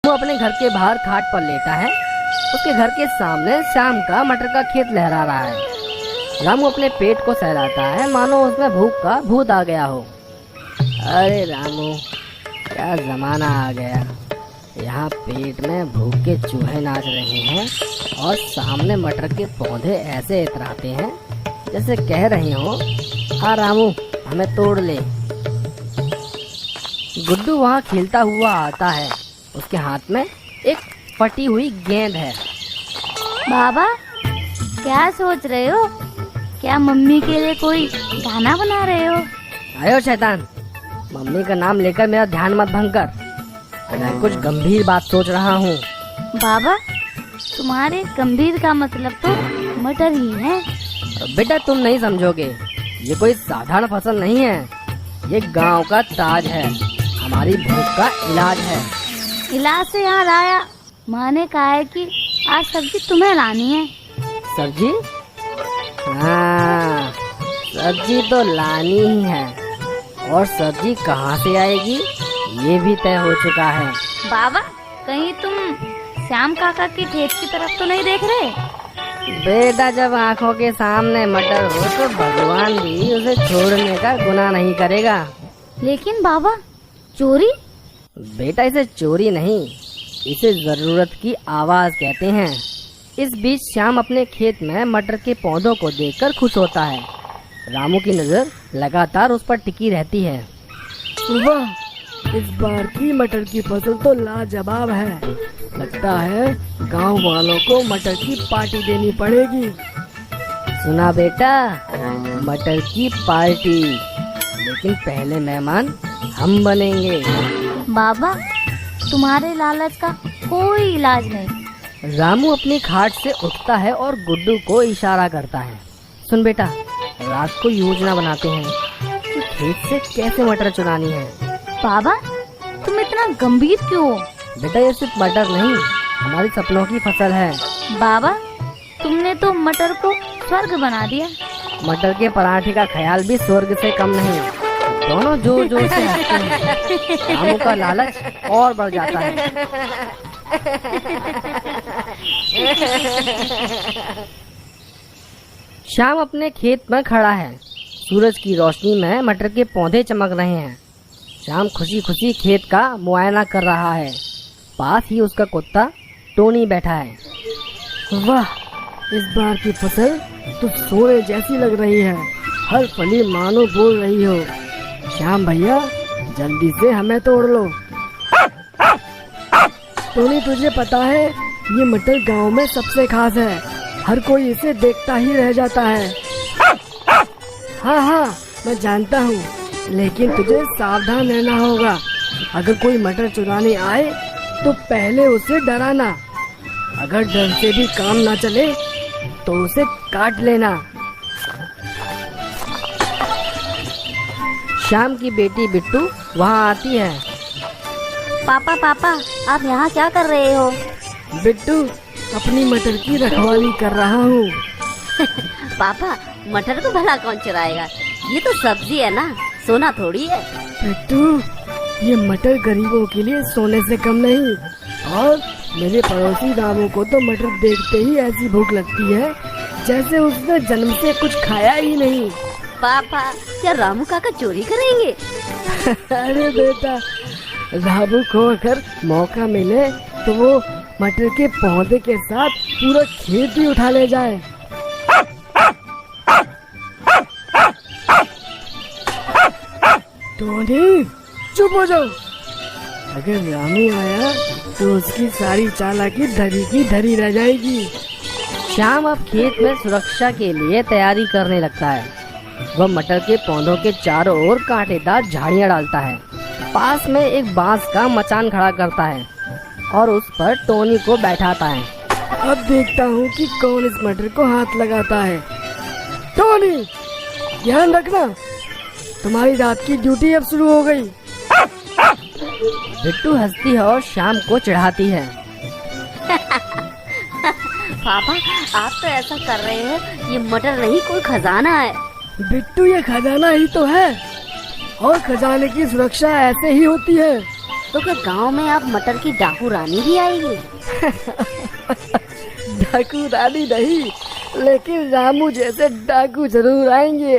रामू अपने घर के बाहर खाट पर लेटा है। उसके घर के सामने श्याम का मटर का खेत लहरा रहा है। रामू अपने पेट को सहलाता है मानो उसमें भूख का भूत आ गया हो। अरे रामू, क्या जमाना आ गया। यहाँ पेट में भूख के चूहे नाच रहे हैं और सामने मटर के पौधे ऐसे इतराते हैं जैसे कह रहे हो, आ रामू हमें तोड़ ले। गुड्डू वहाँ खेलता हुआ आता है। उसके हाथ में एक फटी हुई गेंद है। बाबा, क्या सोच रहे हो? क्या मम्मी के लिए कोई खाना बना रहे हो? आयो शैतान, मम्मी का नाम लेकर मेरा ध्यान मत भंग कर। मैं कुछ गंभीर बात सोच रहा हूँ। बाबा, तुम्हारे गंभीर का मतलब तो मटर ही है। बेटा, तुम नहीं समझोगे। ये कोई साधारण फसल नहीं है। ये गांव का ताज है। हमारी भूख का इलाज है। इलाज से याद आया, माँ ने कहा है कि आज सब्जी तुम्हें लानी है। सब्जी? हाँ, सब्जी तो लानी ही है। और सब्जी कहाँ से आएगी ये भी तय हो चुका है। बाबा, कहीं तुम श्याम काका के खेत की तरफ तो नहीं देख रहे? बेटा, जब आंखों के सामने मटर हो तो भगवान भी उसे छोड़ने का गुनाह नहीं करेगा। लेकिन बाबा, चोरी? बेटा, इसे चोरी नहीं, इसे जरूरत की आवाज कहते हैं। इस बीच श्याम अपने खेत में मटर के पौधों को देखकर खुश होता है। रामू की नजर लगातार उस पर टिकी रहती है। वाह, इस बार की मटर की फसल तो लाजवाब है। लगता है गांव वालों को मटर की पार्टी देनी पड़ेगी। सुना बेटा, मटर की पार्टी, लेकिन पहले मेहमान हम बनेंगे। बाबा, तुम्हारे लालच का कोई इलाज नहीं। रामू अपनी खाट से उठता है और गुड्डू को इशारा करता है। सुन बेटा, रात को योजना बनाते हैं कि खेत से कैसे मटर चुरानी है। बाबा, तुम इतना गंभीर क्यों हो? बेटा, ये सिर्फ मटर नहीं, हमारी सपनों की फसल है। बाबा, तुमने तो मटर को स्वर्ग बना दिया। मटर के पराठे का ख्याल भी स्वर्ग से कम नहीं। दोनों जोर जोर से हंसते हैं। रामू का लालच और बढ़ जाता है। श्याम अपने खेत में खड़ा है। सूरज की रोशनी में मटर के पौधे चमक रहे हैं। श्याम खुशी खुशी खेत का मुआयना कर रहा है। पास ही उसका कुत्ता टोनी बैठा है। वाह, इस बार की फसल तो सोने जैसी लग रही है। हर फली मानो बोल रही हो, श्याम भैया जल्दी से हमें तोड़ लो। टोनी, तुझे पता है ये मटर गांव में सबसे खास है। हर कोई इसे देखता ही रह जाता है। हाँ हाँ, मैं जानता हूँ, लेकिन तुझे सावधान रहना होगा। अगर कोई मटर चुराने आए तो पहले उसे डराना। अगर डर से भी काम ना चले तो उसे काट लेना। श्याम की बेटी बिट्टू वहाँ आती है। पापा पापा, आप यहाँ क्या कर रहे हो? बिट्टू, अपनी मटर की रखवाली कर रहा हूँ। पापा, मटर को भला कौन चुराएगा? ये तो सब्जी है ना, सोना थोड़ी है। बिट्टू, ये मटर गरीबों के लिए सोने से कम नहीं। और मेरे पड़ोसी रामू को तो मटर देखते ही ऐसी भूख लगती है जैसे उसने जन्म से कुछ खाया ही नहीं। पापा, क्या रामू काका चोरी करेंगे? अरे बेटा, रामू को अगर मौका मिले तो वो मटर के पौधे के साथ पूरा खेत ही उठा ले जाए। टोनी, चुप हो जाओ। अगर रामू आया तो उसकी सारी चालाकी धरी की धरी रह जाएगी। श्याम अब खेत में सुरक्षा के लिए तैयारी करने लगता है। वह मटर के पौधों के चारों ओर कांटेदार झाड़ियाँ डालता है। पास में एक बांस का मचान खड़ा करता है और उस पर टोनी को बैठाता है। अब देखता हूँ कि कौन इस मटर को हाथ लगाता है। टोनी, ध्यान रखना, तुम्हारी रात की ड्यूटी अब शुरू हो गई। बिट्टू हंसती है और श्याम को चिढ़ाती है। पापा, आप तो ऐसा कर रहे हैं, ये मटर नहीं कोई खजाना है। बिट्टू, ये खजाना ही तो है और खजाने की सुरक्षा ऐसे ही होती है। तो क्या गांव में आप मटर की डाकू रानी भी आएगी? डाकू रानी नहीं, लेकिन रामू जैसे डाकू जरूर आएंगे।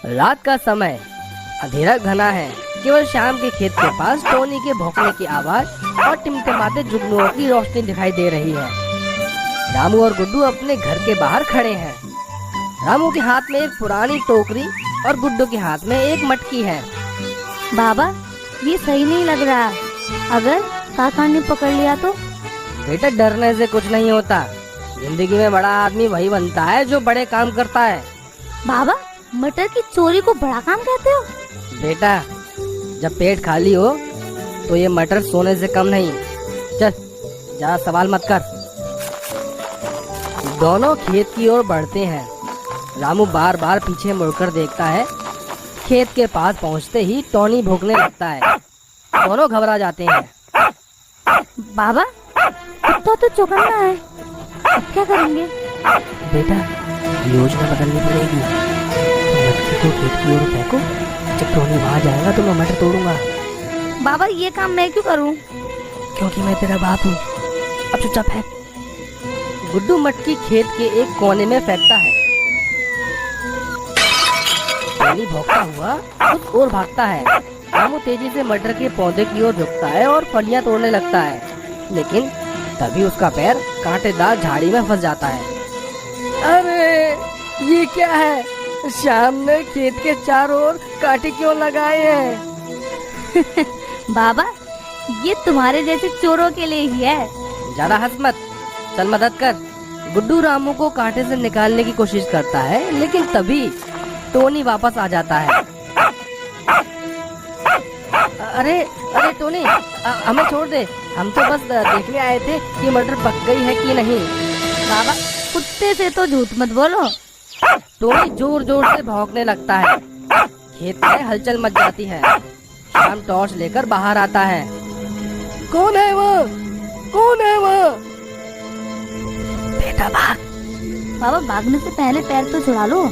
रात का समय, अंधेरा घना है। केवल शाम के खेत के पास टोनी के भौंकने की आवाज और टिमटिमाते जुगनुओं की रोशनी दिखाई दे रही है। रामू और गुड्डू अपने घर के बाहर खड़े हैं। रामू के हाथ में एक पुरानी टोकरी और गुड्डू के हाथ में एक मटकी है। बाबा, ये सही नहीं लग रहा। अगर काका ने पकड़ लिया तो? बेटा, डरने से कुछ नहीं होता। जिंदगी में बड़ा आदमी वही बनता है जो बड़े काम करता है। बाबा, मटर की चोरी को बड़ा काम कहते हो? बेटा, जब पेट खाली हो तो ये मटर सोने से कम नहीं। चल, ज्यादा सवाल मत कर। दोनों खेत की ओर बढ़ते हैं। रामू बार बार पीछे मुड़कर देखता है। खेत के पास पहुंचते ही टोनी भौंकने लगता है। दोनों घबरा जाते हैं। बाबा, कुत्ता तो चौकन्ना है, अब क्या करेंगे? बेटा, योजना बदलनी पड़ेगी। मटकी को खेत की ओर फेंको। जब टोनी वहाँ जाएगा तो मैं मटर तोड़ूंगा। बाबा, ये काम मैं क्यों करूं? क्योंकि मैं तेरा बाप हूँ। अब चुपचाप फेंक। गुड्डू मटकी खेत के एक कोने में फेंकता है। टोनी भौंकता हुआ उस ओर भागता है। रामू तेजी से मटर के पौधे की ओर झुकता है और फलियां तोड़ने लगता है, लेकिन तभी उसका पैर कांटेदार झाड़ी में फंस जाता है। अरे, ये क्या है? श्याम ने खेत के चारों ओर कांटे क्यों लगाए हैं? बाबा, ये तुम्हारे जैसे चोरों के लिए ही है। ज्यादा हंस मत, चल मदद कर। गुड्डू रामू को कांटे से निकालने की कोशिश करता है, लेकिन तभी टोनी वापस आ जाता है। अरे अरे टोनी, हमें छोड़ दे। हम तो बस देखने आए थे कि मटर पक गई है कि नहीं। बाबा, कुत्ते से तो झूठ मत बोलो। टोनी जोर जोर से भौंकने लगता है। खेत में हलचल मच जाती है। श्याम टॉर्च लेकर बाहर आता है। कौन है वो? कौन है वो? बेटा, भाग। बाबा, भागने से पहले पैर तो छुड़ा लो।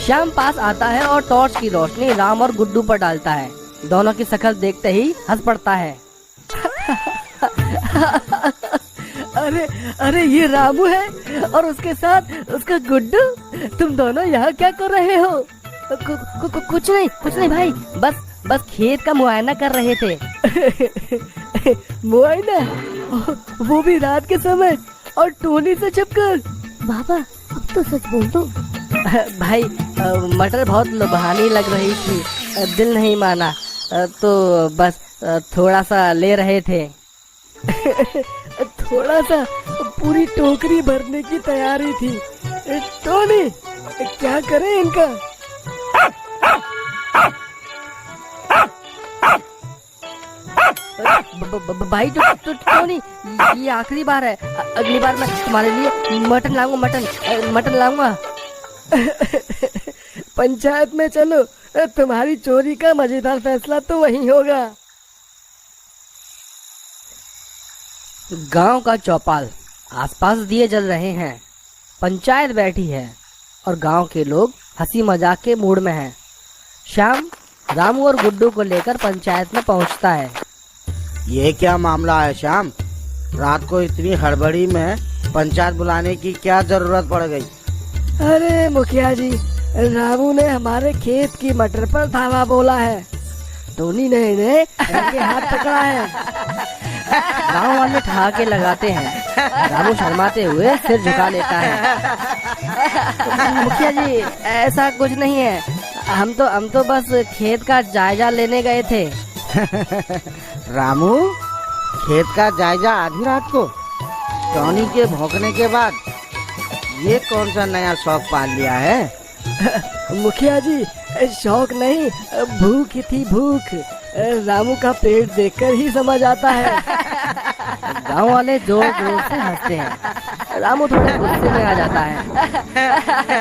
श्याम पास आता है और टॉर्च की रोशनी राम और गुड्डू पर डालता है। दोनों की शक्ल देखते ही हंस पड़ता है। अरे अरे, ये रामू है और उसके साथ उसका गुड्डू। तुम दोनों यहाँ क्या कर रहे हो? कुछ नहीं भाई, बस खेत का मुआयना कर रहे थे। मुआयना? वो भी रात के समय और टोनी से छिपकर? बाबा, अब तो सच बोल दो। भाई, मटर बहुत लुभानी लग रही थी, दिल नहीं माना, तो बस थोड़ा सा ले रहे थे। थोड़ा सा? पूरी टोकरी भरने की तैयारी थी। टोनी, क्या करें इनका? भाई, तो टोनी, ये आखिरी बार है। अगली बार मैं तुम्हारे लिए मटन लाऊंगा। पंचायत में चलो, तुम्हारी चोरी का मजेदार फैसला तो वहीं होगा। गांव का चौपाल, आसपास दिए जल रहे हैं। पंचायत बैठी है और गांव के लोग हंसी मजाक के मूड में हैं। श्याम रामू और गुड्डू को लेकर पंचायत में पहुंचता है। ये क्या मामला है श्याम? रात को इतनी हड़बड़ी में पंचायत बुलाने की क्या जरूरत पड़ गई? अरे मुखिया जी, रामू ने हमारे खेत की मटर पर धावा बोला है। टोनी ने इन्हें रंगे हाथ पकड़ा है। गांव वाले ठहाके लगाते हैं। रामू शर्माते हुए सिर झुका लेता है। मुखिया जी, ऐसा कुछ नहीं है। हम तो बस खेत का जायजा लेने गए थे। रामू, खेत का जायजा आधी रात को? टोनी के भौंकने के बाद ये कौन सा नया शौक पाल लिया है? मुखिया जी, शौक नहीं, भूख थी, भूख। रामू का पेट देखकर ही समझ आता है। गांव वाले जोर जोर से हंसते हैं। रामू थोड़े गुस्से में आ जाता है।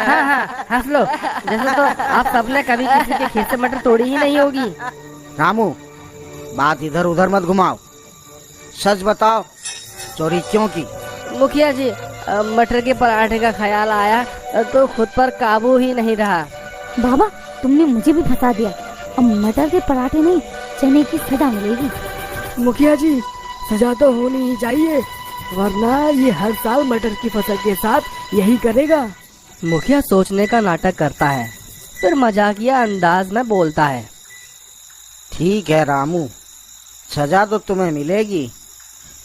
हाँ, हंस लो, जैसे तो आप सबने कभी किसी के खेत से मटर तोड़ी ही नहीं होगी। रामू, बात इधर उधर मत घुमाओ, सच बताओ, चोरी क्यों की? मुखिया जी, मटर के पराठे का ख्याल आया तो खुद पर काबू ही नहीं रहा। बाबा, तुमने मुझे भी फंसा दिया। अब मटर के पराठे नहीं, चने की सजा मिलेगी। मुखिया जी, सजा तो होनी ही चाहिए, वरना ये हर साल मटर की फसल के साथ यही करेगा। मुखिया सोचने का नाटक करता है, फिर मजाकिया अंदाज में बोलता है। ठीक है रामू, सजा तो तुम्हें मिलेगी,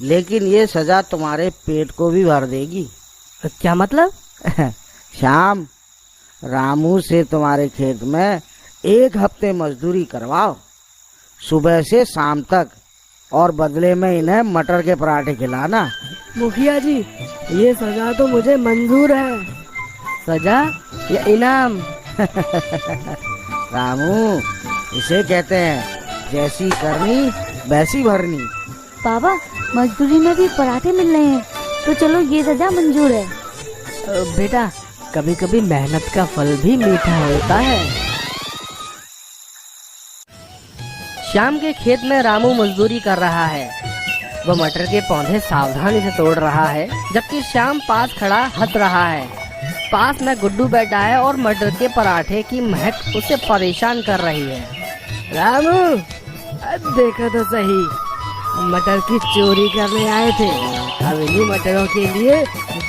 लेकिन ये सजा तुम्हारे पेट को भी भर देगी। क्या मतलब? शाम, रामू से तुम्हारे खेत में 1 हफ्ते मजदूरी करवाओ, सुबह से शाम तक, और बदले में इन्हें मटर के पराठे खिलाना। मुखिया जी, ये सजा तो मुझे मंजूर है। सजा या इनाम? रामू, इसे कहते हैं जैसी करनी वैसी भरनी। बाबा, मजदूरी में भी पराठे मिल रहे हैं, तो चलो ये सजा मंजूर है। बेटा, कभी कभी मेहनत का फल भी मीठा होता है। शाम के खेत में रामू मजदूरी कर रहा है। वो मटर के पौधे सावधानी से तोड़ रहा है, जबकि श्याम पास खड़ा हंस रहा है। पास में गुड्डू बैठा है और मटर के पराठे की महक उसे परेशान कर रही है। रामू, देखो तो सही, मटर की चोरी करने आए थे। अब इन्हीं मटरों के लिए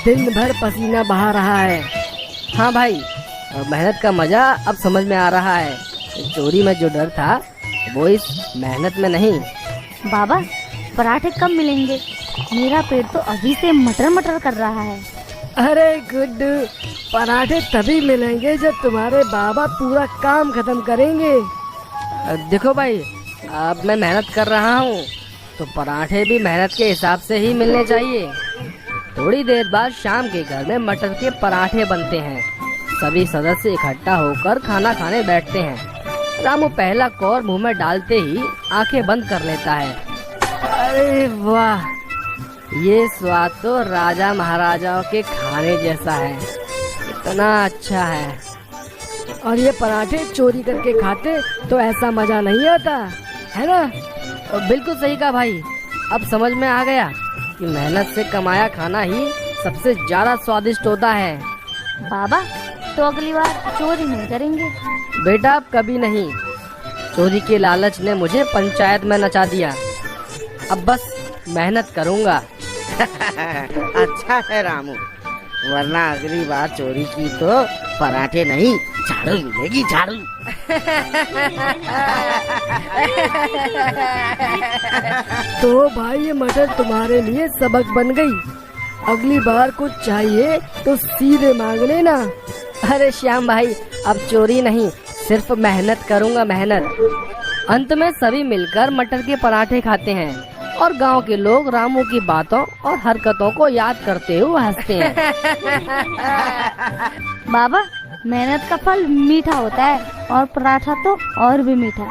दिन भर पसीना बहा रहा है। हाँ भाई, मेहनत का मजा अब समझ में आ रहा है। चोरी में जो डर था वो इस मेहनत में नहीं। बाबा, पराठे कब मिलेंगे? मेरा पेट तो अभी से मटर मटर कर रहा है। अरे गुड्डू, पराठे तभी मिलेंगे जब तुम्हारे बाबा पूरा काम खत्म करेंगे। देखो भाई, अब मैं मेहनत कर रहा हूँ तो पराठे भी मेहनत के हिसाब से ही मिलने चाहिए। थोड़ी देर बाद शाम के घर में मटर के पराठे बनते हैं। सभी सदस्य इकट्ठा होकर खाना खाने बैठते हैं। रामू पहला कौर मुंह में डालते ही आंखें बंद कर लेता है। अरे वाह, ये स्वाद तो राजा महाराजाओं के खाने जैसा है, इतना अच्छा है। और ये पराठे चोरी करके खाते तो ऐसा मजा नहीं आता, है ना? बिल्कुल सही कहा भाई। अब समझ में आ गया कि मेहनत से कमाया खाना ही सबसे ज्यादा स्वादिष्ट होता है। बाबा, तो अगली बार चोरी नहीं करेंगे। बेटा, अब कभी नहीं। चोरी के लालच ने मुझे पंचायत में नचा दिया। अब बस मेहनत करूँगा। अच्छा है रामू, वरना अगली बार चोरी की तो पराठे नहीं, झाड़ू मिलेगी, झाड़ू। तो भाई, ये मटर तुम्हारे लिए सबक बन गई। अगली बार कुछ चाहिए तो सीधे मांग लेना। अरे श्याम भाई, अब चोरी नहीं, सिर्फ मेहनत करूँगा, मेहनत। अंत में सभी मिलकर मटर के पराठे खाते हैं और गांव के लोग रामू की बातों और हरकतों को याद करते हुए हंसते हैं। बाबा, मेहनत का फल मीठा होता है और पराठा तो और भी मीठा।